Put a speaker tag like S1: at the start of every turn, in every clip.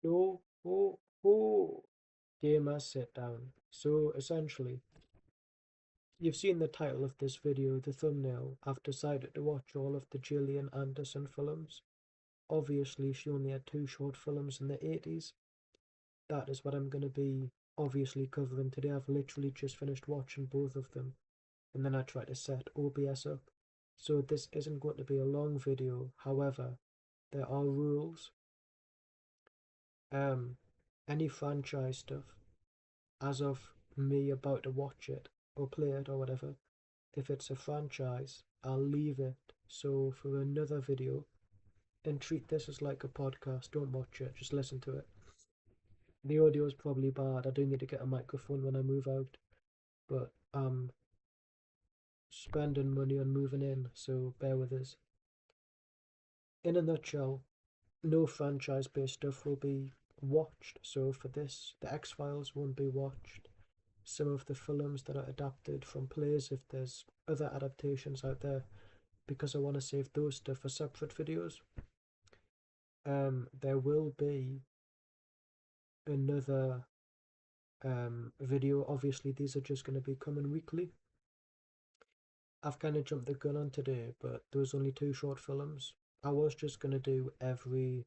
S1: No, oh, gamer, sit down. So essentially, you've seen the title of this video, the thumbnail. I've decided to watch all of the Gillian Anderson films. Obviously, she only had two short films in the 80s. That is what I'm going to be obviously covering today. I've literally just finished watching both of them, and then I tried to set OBS up. So this isn't going to be a long video. However, there are rules. Um, any franchise stuff, as of me about to watch it or play it or whatever, if it's a franchise, I'll leave it so for another video and treat this as like a podcast. Don't watch it, just listen to it. The audio is probably bad. I do need to get a microphone when I move out, but I'm spending money on moving in, so bear with us. In a nutshell, no franchise based stuff will be watched. So for this, the X Files won't be watched. Some of the films that are adapted from plays, if there's other adaptations out there, because I want to save those stuff for separate videos. There will be another video. Obviously, these are just going to be coming weekly. I've kind of jumped the gun on today, but there was only two short films. I was just going to do every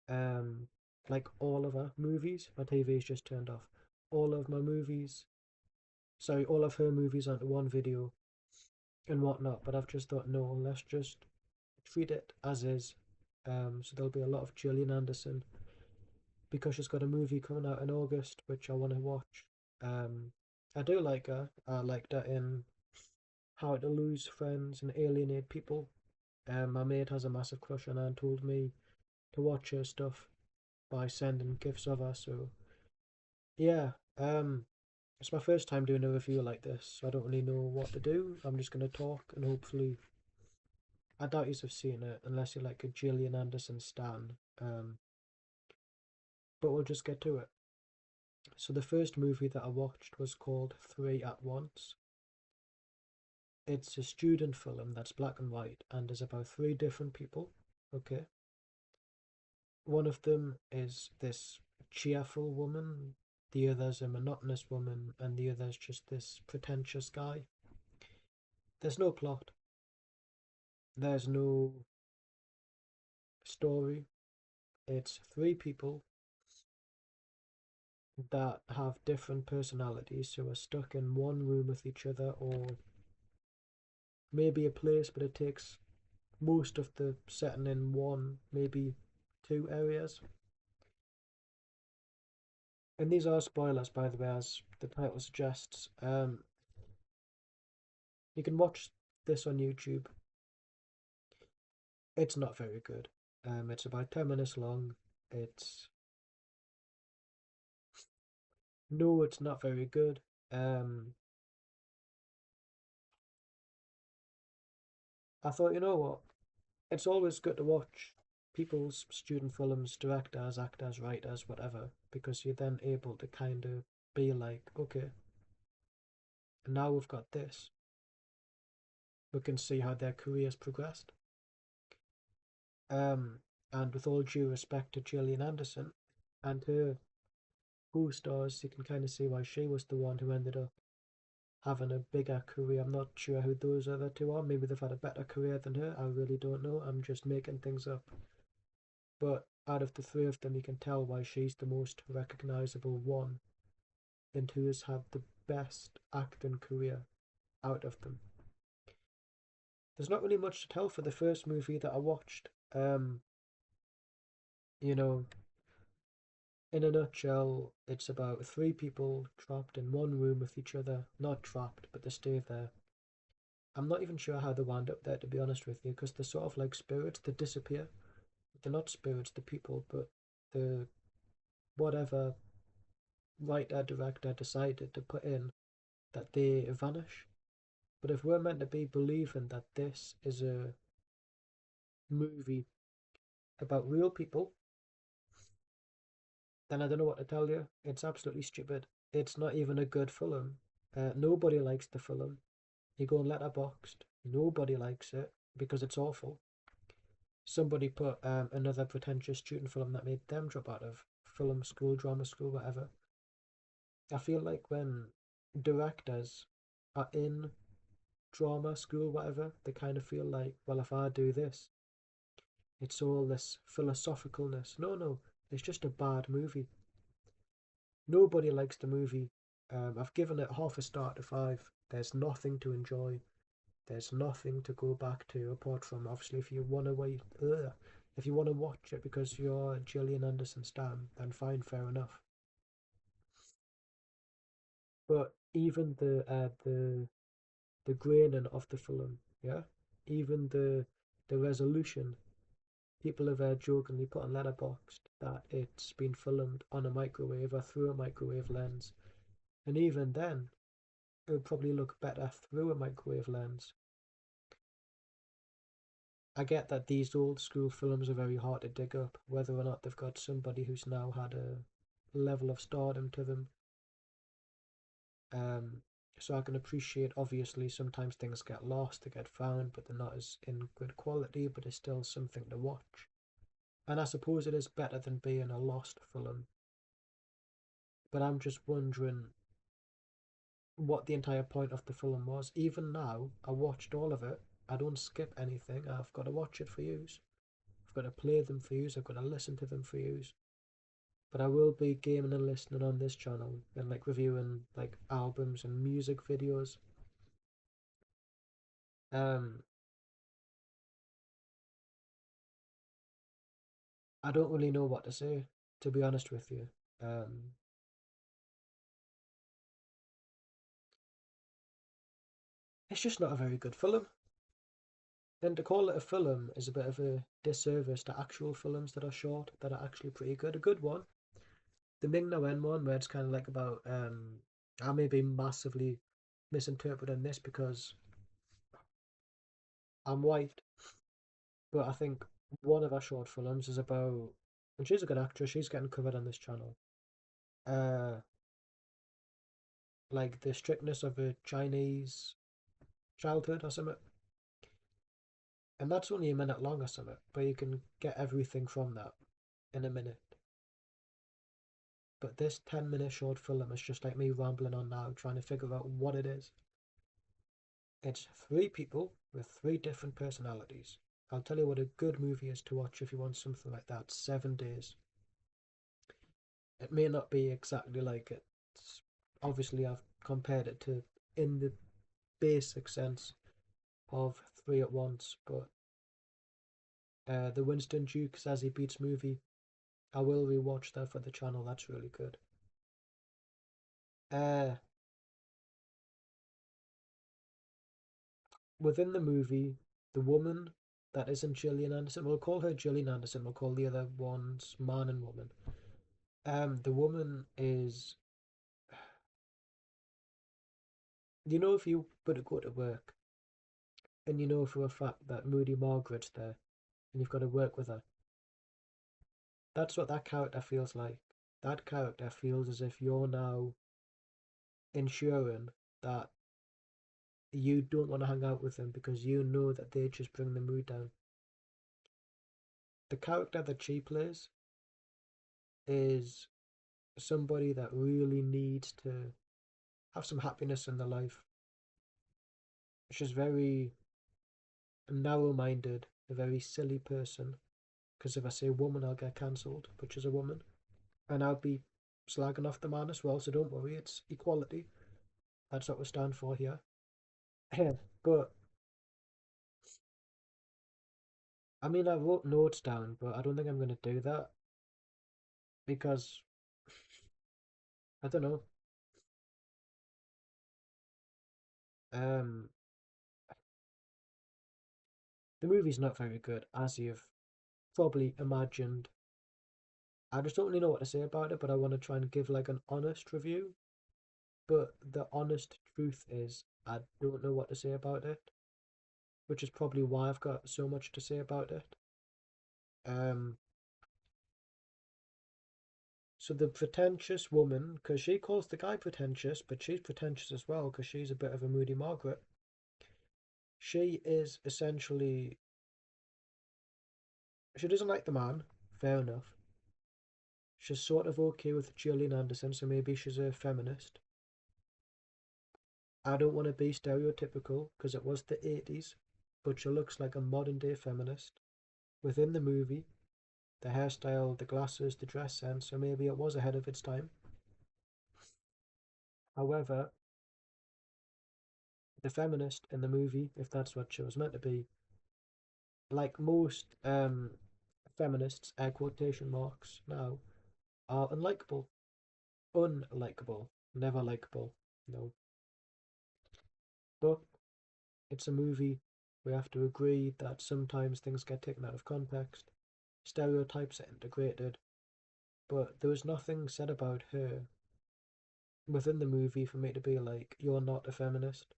S1: um like all of her movies. My TV's just turned off. All of my movies, sorry, all of her movies onto one video and whatnot. But I've just thought, no, let's just treat it as is. So there'll be a lot of Gillian Anderson because she's got a movie coming out in August, which I want to watch. Um, I do like her. I liked her in How to Lose Friends and Alienate People. My mate has a massive crush on her and told me to watch her stuff by sending gifs of her. So yeah, it's my first time doing a review like this, so I don't really know what to do. I'm just gonna talk and hopefully, I doubt you've seen it unless you're like a Gillian Anderson stan. But we'll just get to it. So the first movie that I watched was called Three at Once. It's a student film that's black and white and is about three different people. Okay, one of them is this cheerful woman, the other's a monotonous woman, and the other's just this pretentious guy. There's no plot. There's no story. It's three people that have different personalities who are stuck in one room with each other, or maybe a place, but it takes most of the setting in one, maybe two areas. And these are spoilers, by the way, as the title suggests. You can watch this on YouTube. It's not very good. It's about 10 minutes long. It's no, it's not very good. Um, I thought, you know what? It's always good to watch people's student films, directors, actors, writers, whatever, because you're then able to kind of be like, okay, now we've got this. We can see how their careers progressed. Um, and with all due respect to Gillian Anderson and her co-stars, you can kind of see why she was the one who ended up having a bigger career. I'm not sure who those other two are. Maybe they've had a better career than her. I really don't know. I'm just making things up. But out of the three of them, you can tell why she's the most recognizable one and who has had the best acting career out of them. There's not really much to tell for the first movie that I watched. You know, in a nutshell, it's about three people trapped in one room with each other. Not trapped, but they stay there. I'm not even sure how they wound up there, to be honest with you, because they're sort of like spirits that disappear. They're not spirits, the people, but the whatever writer director decided to put in that they vanish. But if we're meant to be believing that this is a movie about real people, then I don't know what to tell you. It's absolutely stupid. It's not even a good film. Nobody likes the film. You go on Letterboxd, nobody likes it because it's awful. somebody put another pretentious student film that made them drop out of film school, drama school, whatever. I feel like when directors are in drama school, whatever, they kind of feel like, well, if I do this, it's all this philosophicalness. No, no, it's just a bad movie. Nobody likes the movie. I've given it half a star to five. There's nothing to enjoy. There's nothing to go back to apart from obviously if you want to wait, if you want to watch it because you're Gillian Anderson stan, then fine, fair enough. But even the graining of the film, yeah, even the resolution. People have jokingly put on Letterboxd that it's been filmed on a microwave or through a microwave lens, and even then, it would probably look better through a microwave lens. I get that these old school films are very hard to dig up, whether or not they've got somebody who's now had a level of stardom to them. Um, so I can appreciate, obviously, sometimes things get lost, they get found, but they're not as in good quality, but it's still something to watch. And I suppose it is better than being a lost film. But I'm just wondering what the entire point of the film was. Even now, I watched all of it. I don't skip anything. I've got to watch it for use. I've got to play them for use. I've got to listen to them for use. But I will be gaming and listening on this channel and like reviewing like albums and music videos. Um, I don't really know what to say, to be honest with you. Um, it's just not a very good film. And to call it a film is a bit of a disservice to actual films that are short, that are actually pretty good. A good one, the Ming Na Wen one, where it's kind of like about, I may be massively misinterpreting this because I'm white, but I think one of our short films is about, and she's a good actress, she's getting covered on this channel, uh, like the strictness of a Chinese childhood or something. And that's only a minute long or something, but you can get everything from that in a minute. But this 10-minute short film is just like me rambling on now, trying to figure out what it is. It's three people with three different personalities. I'll tell you what a good movie is to watch if you want something like that. 7 days. It may not be exactly like it. Obviously, I've compared it to in the basic sense of Three at Once, but the Winston Duke Zazie Beetz movie, I will rewatch that for the channel. That's really good. Uh, Within the movie, the woman that isn't Gillian Anderson, we'll call her Gillian Anderson, we'll call the other ones man and woman. The woman is, you know, if you were to go to work and you know for a fact that Moody Margaret's there and you've got to work with her, that's what that character feels like. That character feels as if you're now ensuring that you don't want to hang out with them because you know that they just bring the mood down. The character that she plays is somebody that really needs to have some happiness in their life. She's very narrow minded, a very silly person. Because if I say woman, I'll get cancelled, but she's a woman. And I'll be slagging off the man as well, so don't worry, it's equality. That's what we stand for here. But, I mean, I wrote notes down, but I don't think I'm going to do that because, I don't know. Um, the movie's not very good, as you've probably imagined. I just don't really know what to say about it, but I want to try and give like an honest review. But the honest truth is, I don't know what to say about it, which is probably why I've got so much to say about it. Um, so the pretentious woman, because she calls the guy pretentious, but she's pretentious as well because she's a bit of a moody Margaret. She is essentially She doesn't like the man, fair enough. She's sort of okay with Gillian Anderson, so maybe she's a feminist. I don't want to be stereotypical because it was the 80's, but she looks like a modern day feminist. Within the movie, the hairstyle, the glasses, the dress sense, so maybe it was ahead of its time. However, the feminist in the movie, if that's what she was meant to be, like most feminists, air quotation marks now, are unlikable. Unlikable. Never likable. No. But it's a movie. We have to agree that sometimes things get taken out of context, stereotypes are integrated, but there was nothing said about her within the movie for me to be like, you're not a feminist,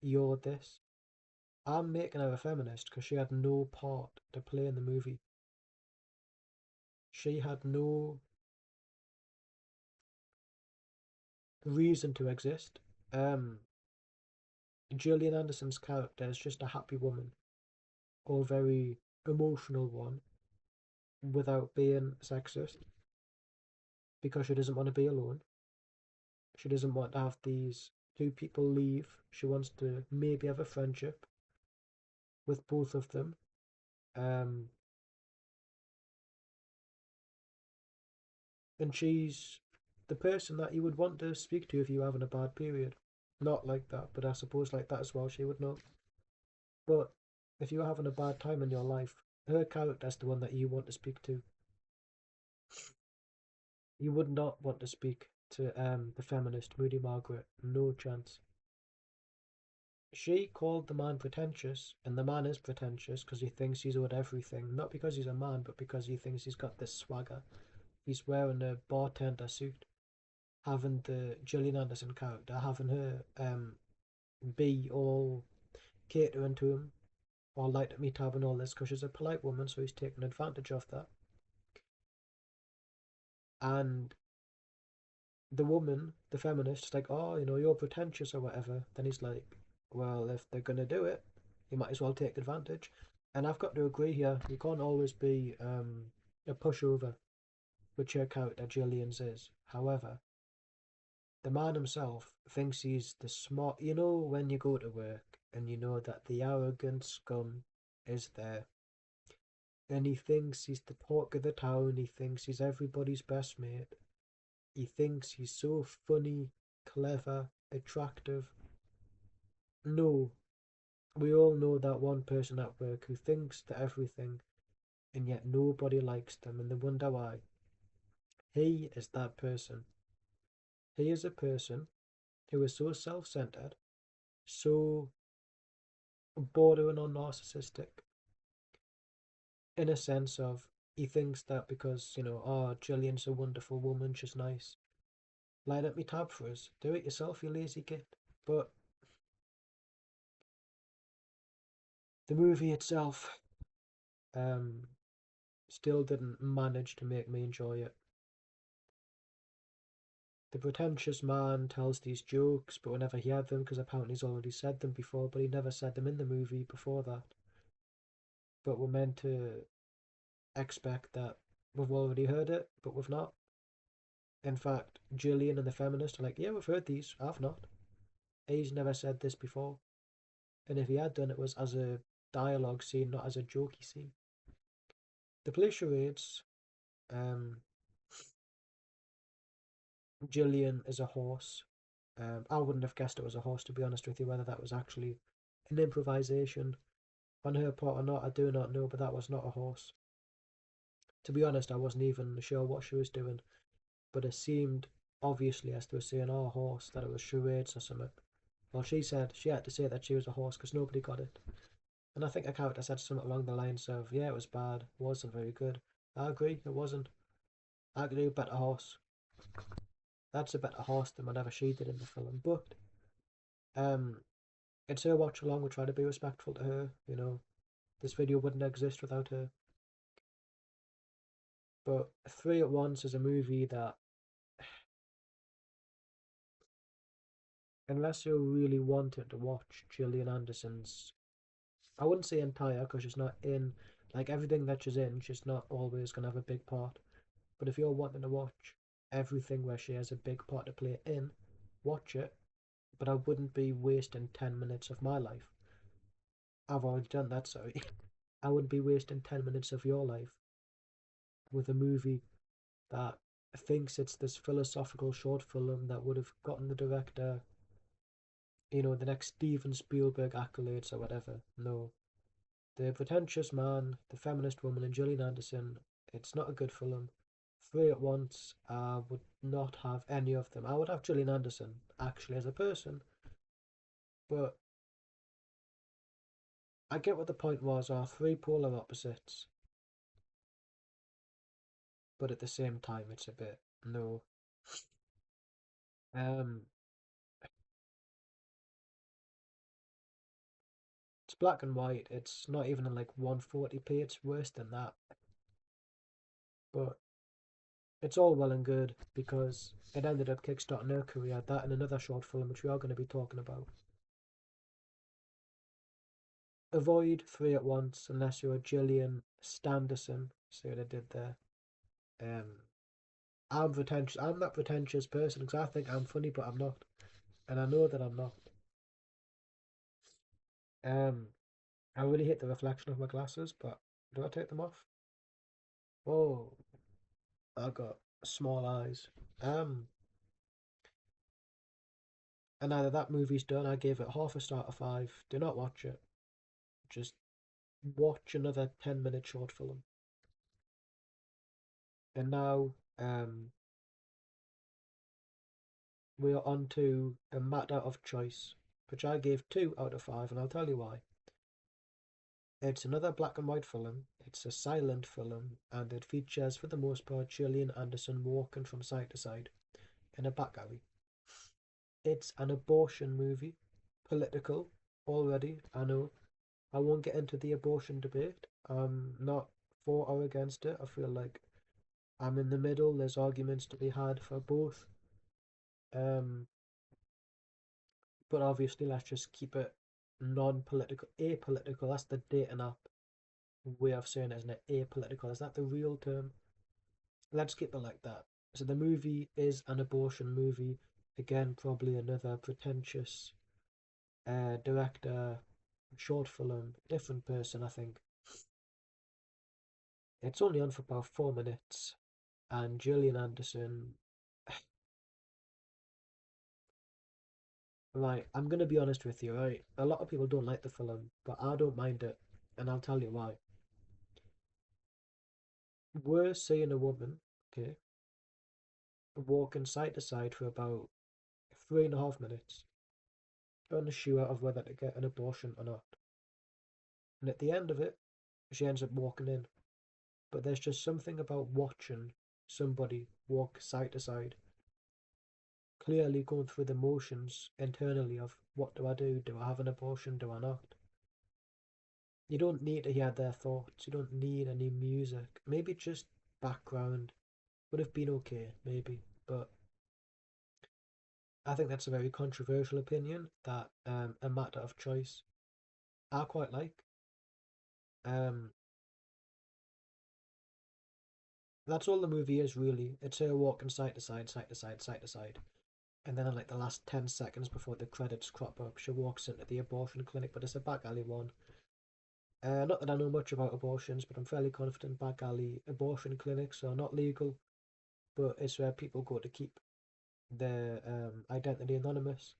S1: you're this. I'm making her a feminist because she had no part to play in the movie. She had no reason to exist. Um, Gillian Anderson's character is just a happy woman, or very emotional one, without being sexist, because she doesn't want to be alone. She doesn't want to have these two people leave. She wants to maybe have a friendship with both of them. Um, and she's the person that you would want to speak to if you're having a bad period. Not like that, but I suppose like that as well, she would know. But if you're having a bad time in your life, her character's the one that you want to speak to. You would not want to speak to the feminist Moody Margaret. No chance. She called the man pretentious, and the man is pretentious because he thinks he's owed everything. Not because he's a man, but because he thinks he's got this swagger. He's wearing a bartender suit, having the Gillian Anderson character, having her be all catering to him, or light at me tab and all this, because she's a polite woman, so he's taking advantage of that. And the woman, the feminist, is like, oh, you're pretentious or whatever. Then he's like, well, if they're gonna do it, you might as well take advantage. And I've got to agree here. You can't always be a pushover, which her character Gillian's is. However, the man himself thinks he's the smart. You know when you go to work and you know that the arrogant scum is there, and he thinks he's the talk of the town. He thinks he's everybody's best mate. He thinks he's so funny, clever, attractive. No, we all know that one person at work who thinks that everything and yet nobody likes them and they wonder why. He is that person. He is a person who is so self centered, so bordering on narcissistic, in a sense of he thinks that because, oh, Gillian's a wonderful woman, she's nice. Line up me tab for us. Do it yourself, you lazy git. But the movie itself um, still didn't manage to make me enjoy it. The pretentious man tells these jokes, but we never hear them because apparently he's already said them before, but he never said them in the movie before that. But we're meant to expect that we've already heard it, but we've not. In fact, Gillian and the feminist are like, yeah, we've heard these. I've not. He's never said this before. And if he had done, it was as a dialogue scene, not as a jokey scene. The police charades, um, Gillian is a horse. I wouldn't have guessed it was a horse, to be honest with you, whether that was actually an improvisation on her part or not, I do not know, but that was not a horse. To be honest, I wasn't even sure what she was doing, but it seemed obviously as they were saying, oh, horse, that it was charades or something. Well, she said she had to say that she was a horse because nobody got it. And I think a character said something along the lines of, yeah, it was bad, wasn't very good. I agree, it wasn't. I could do a better horse. That's a better horse than whatever she did in the film. But um, it's her watch along. We're trying to be respectful to her. This video wouldn't exist without her. But 3 at Once is a movie that, unless you're really wanting to watch Gillian Anderson's, I wouldn't say entire because she's not in Like everything that she's in, she's not always gonna have a big part. But if you're wanting to watch everything where she has a big part to play in, watch it. But I wouldn't be wasting 10 minutes of my life. I've already done that, sorry. I wouldn't be wasting 10 minutes of your life with a movie that thinks it's this philosophical short film that would have gotten the director, the next Steven Spielberg accolades or whatever. No. The Pretentious Man, The Feminist Woman, and Gillian Anderson, it's not a good film. Three at Once, I would not have any of them. I would have Gillian Anderson, actually, as a person. But I get what the point was, are three polar opposites. But at the same time, it's a bit, no. Um, it's black and white. It's not even in like 140p. It's worse than that. But it's all well and good because it ended up kickstarting her career. That and another short film, which we are going to be talking about. Avoid Three at Once unless you're a Gillian Standerson. See what I did there? Um, I'm pretentious. I'm that pretentious person because I think I'm funny, but I'm not, and I know that I'm not. Um, I really hate the reflection of my glasses, but do I take them off? Oh, I got small eyes. Um, and now that that movie's done, I gave it half a star out of five. Do not watch it. Just watch another 10-minute short film. And now, we are on to a matter of choice, which I gave 2 out of 5, and I'll tell you why. It's another black and white film. It's a silent film, and it features, for the most part, Gillian Anderson walking from side to side in a back alley. It's an abortion movie, political already. I know. I won't get into the abortion debate. I'm not for or against it. I feel like I'm in the middle. There's arguments to be had for both. Um, but obviously, let's just keep it non-political, apolitical. That's the dating app way of saying it, isn't it? Apolitical. Is that the real term? Let's keep it like that. So the movie is an abortion movie. Again, probably another pretentious director, short film, different person, I think. It's only on for about 4 minutes, and Gillian Anderson. Right, I'm gonna be honest with you, right? A lot of people don't like the film, but I don't mind it, and I'll tell you why. We're seeing a woman, okay, walking side to side for about 3.5 minutes, unsure of whether to get an abortion or not. And at the end of it, she ends up walking in. But there's just something about watching somebody walk side to side, clearly going through the motions internally of what do I do? Do I have an abortion? Do I not? You don't need to hear their thoughts. You don't need any music. Maybe just background would have been okay, maybe. But I think that's a very controversial opinion that a matter of choice. I quite like. Um, that's all the movie is really. It's her walking side to side, side to side, side to side. And then in like the last 10 seconds before the credits crop up, she walks into the abortion clinic, but it's a back alley one. Not that I know much about abortions, but I'm fairly confident back alley abortion clinics are not legal, but it's where people go to keep their identity anonymous.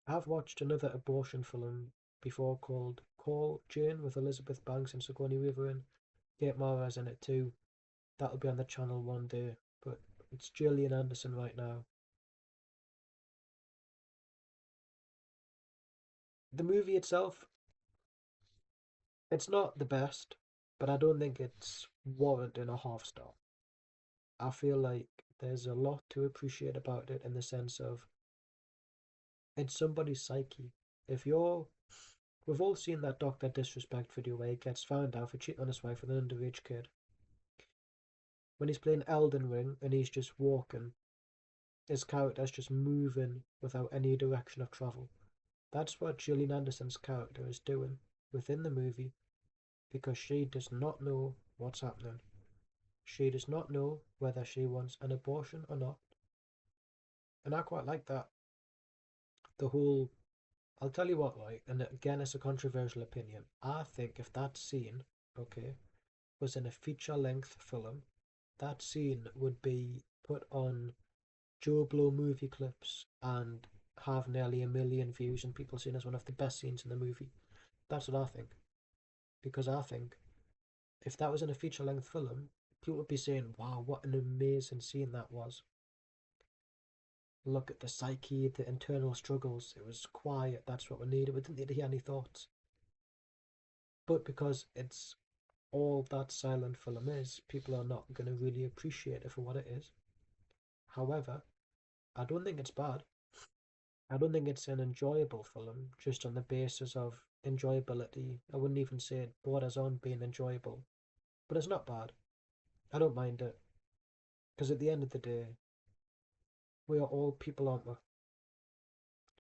S1: I've watched another abortion film before called Call Jane with Elizabeth Banks and Sigourney Weaver in. Kate Mara's in it too. That'll be on the channel one day, but it's Gillian Anderson right now. The movie itself, it's not the best, but I don't think it's warranting a half star. I feel like there's a lot to appreciate about it in the sense of it's somebody's psyche. If you're, we've all seen that Doctor Disrespect video where he gets found out for cheating on his wife with an underage kid. When he's playing Elden Ring and he's just walking, his character's just moving without any direction of travel. That's what Gillian Anderson's character is doing within the movie. because she does not know what's happening. She does not know whether she wants an abortion or not. And I quite like that. The whole, I'll tell you what, right, and again, it's a controversial opinion. I think if that scene, okay, was in a feature length film, that scene would be put on Joe Blow movie clips and have nearly 1 million views and people seen as one of the best scenes in the movie. That's what I think. Because I think if that was in a feature length film, people would be saying, wow, what an amazing scene that was. Look at the psyche, the internal struggles. It was quiet, that's what we needed. We didn't need to hear any thoughts. But because it's all that silent film is, people are not going to really appreciate it for what it is. However, I don't think it's bad. I don't think it's an enjoyable film just on the basis of enjoyability. I wouldn't even say it borders on being enjoyable, but it's not bad. I don't mind it because at the end of the day, we are all people, aren't we?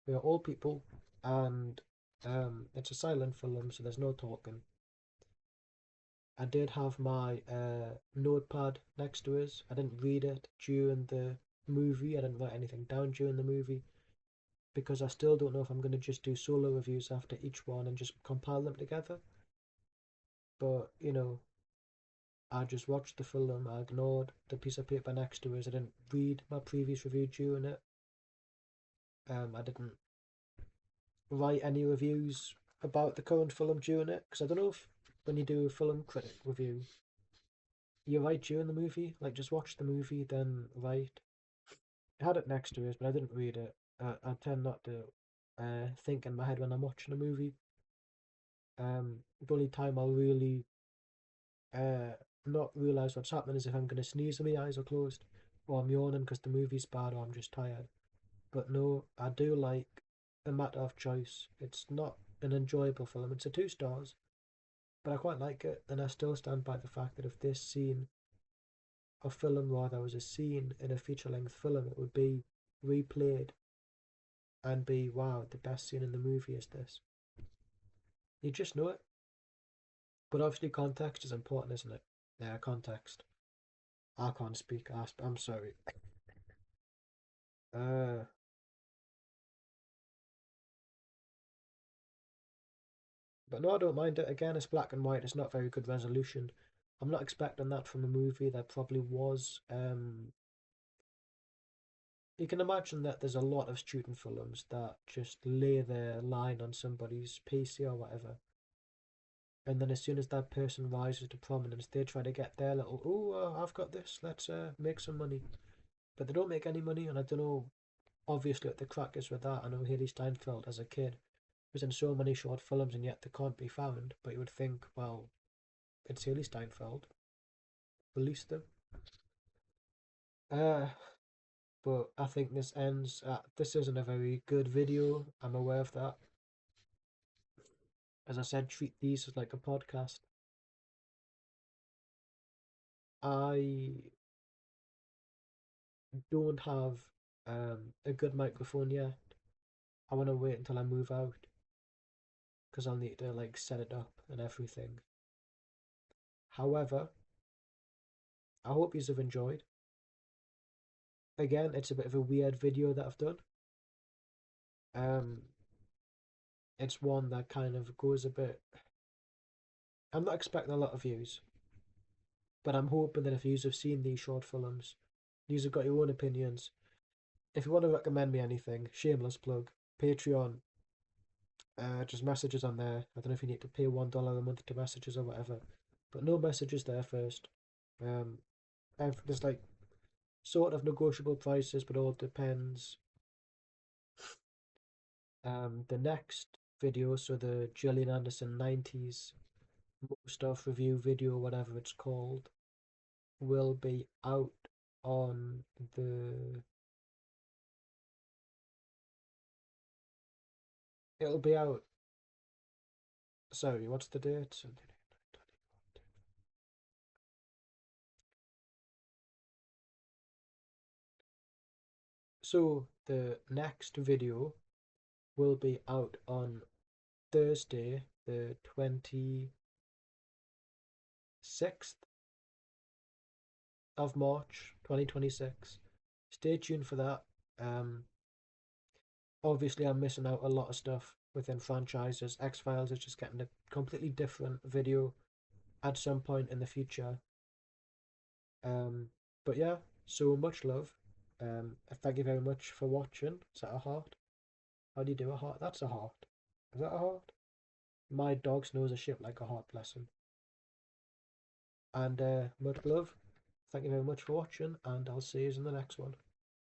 S1: We are all people, and it's a silent film, so there's no talking. I did have my notepad next to us. I didn't read it during the movie. I didn't write anything down during the movie because I still don't know if I'm going to just do solo reviews after each one and just compile them together. But, I just watched the film. I ignored the piece of paper next to us. I didn't read my previous review during it. I didn't write any reviews about the current film during it because I don't know if when you do a film critic review, you write during the movie. Like, just watch the movie, then write. I had it next to us, but I didn't read it. I tend not to think in my head when I'm watching a movie. The only time I'll really uh, not realize what's happening is if I'm going to sneeze and my eyes are closed, or I'm yawning because the movie's bad, or I'm just tired. But no, I do like A Matter of Choice. It's not an enjoyable film. It's a 2 stars, but I quite like it, and I still stand by the fact that if this scene, or film rather, was a scene in a feature-length film, it would be replayed and be, wow, the best scene in the movie is this. You just know it. But obviously, context is important, isn't it? Yeah, context. I can't speak. I'm sorry. Uh, but no, I don't mind it. Again, it's black and white. It's not very good resolution. I'm not expecting that from a movie. There probably was. You can imagine that there's a lot of student films that just lay their line on somebody's PC or whatever, and then as soon as that person rises to prominence, they try to get their little, oh, I've got this. Let's make some money. But they don't make any money, and I don't know. Obviously, what the crack is with that. I know Haley Steinfeld as a kid was in so many short films, and yet they can't be found. But you would think, well, it's Haley Steinfeld. Release them. Uh, but I think this ends. This isn't a very good video. I'm aware of that. As I said, treat these as like a podcast. I don't have a good microphone yet. I want to wait until I move out because I'll need to like set it up and everything. However, I hope you have enjoyed. Again, it's a bit of a weird video that I've done. Um, it's one that kind of goes a bit. I'm not expecting a lot of views, but I'm hoping that if you have seen these short films, you have got your own opinions. If you want to recommend me anything, shameless plug, Patreon, just messages on there. I don't know if you need to pay $1 a month to messages or whatever, but no messages there first. Um, there's like sort of negotiable prices, but all depends. The next video, so the Gillian Anderson 90's most of review video, whatever it's called, will be out on the. It'll be out. Sorry, what's the date? So the next video will be out on Thursday, the 20. 6th of March 2026. Stay tuned for that. Um, Obviously, I'm missing out a lot of stuff within franchises. X Files is just getting a completely different video at some point in the future. Um, but yeah, so much love. Thank you very much for watching. Is that a heart? How do you do a heart? That's a heart. Is that a heart? My dog's nose is shaped like a heart, bless him. And much love. Thank you very much for watching, and I'll see you in the next one.